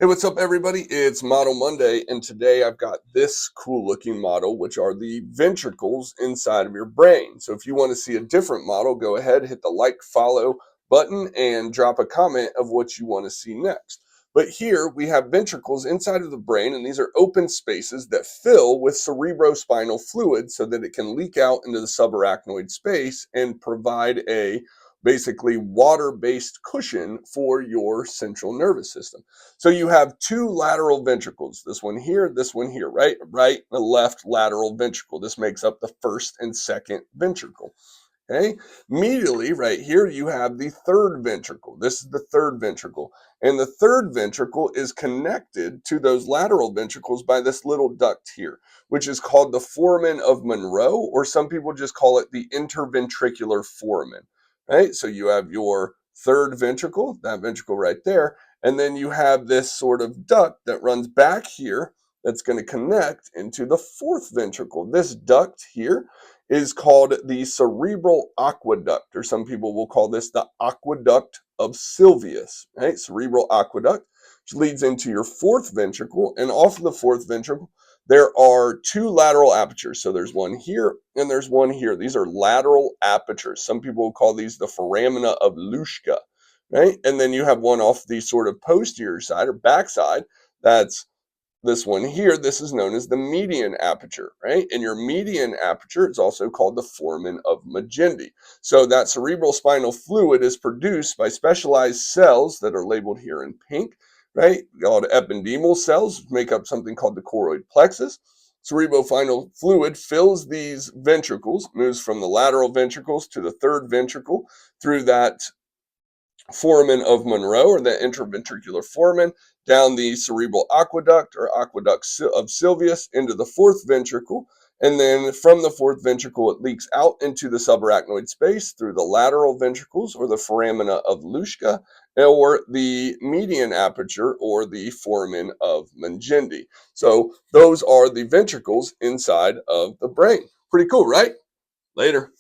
Hey, what's up, everybody? It's Model Monday, and today I've got this cool looking model, which are the ventricles inside of your brain. So if you want to see a different model, go ahead, hit the like, follow button, and drop a comment of what you want to see next. But here we have ventricles inside of the brain, and these are open spaces that fill with cerebrospinal fluid so that it can leak out into the subarachnoid space and provide a basically water-based cushion for your central nervous system. So you have two lateral ventricles, this one here, right? Right and left lateral ventricle. This makes up the first and second ventricle. Okay. Medially, right here, you have the third ventricle. This is the third ventricle. And the third ventricle is connected to those lateral ventricles by this little duct here, which is called the foramen of Monroe, or some people just call it the interventricular foramen. Right? So you have your third ventricle, that ventricle right there, and then you have this sort of duct that runs back here that's going to connect into the fourth ventricle. This duct here is called the cerebral aqueduct, or some people will call this the aqueduct of Sylvius, right? Cerebral aqueduct, which leads into your fourth ventricle. And off of the fourth ventricle, there are two lateral apertures. So there's one here and there's one here. These are lateral apertures. Some people will call these the foramina of Luschka, right? And then you have one off the sort of posterior side or backside. That's this one here. This is known as the median aperture, right? And your median aperture is also called the foramen of Magendie. So that cerebral spinal fluid is produced by specialized cells that are labeled here in pink, right? Called ependymal cells, which make up something called the choroid plexus. Cerebrospinal fluid fills these ventricles, moves from the lateral ventricles to the third ventricle through that foramen of Monroe, or the interventricular foramen, down the cerebral aqueduct or aqueduct of Sylvius into the fourth ventricle. And then from the fourth ventricle, it leaks out into the subarachnoid space through the lateral ventricles, or the foramina of Luschka, or the median aperture, or the foramen of Magendie. So those are the ventricles inside of the brain. Pretty cool, right? Later.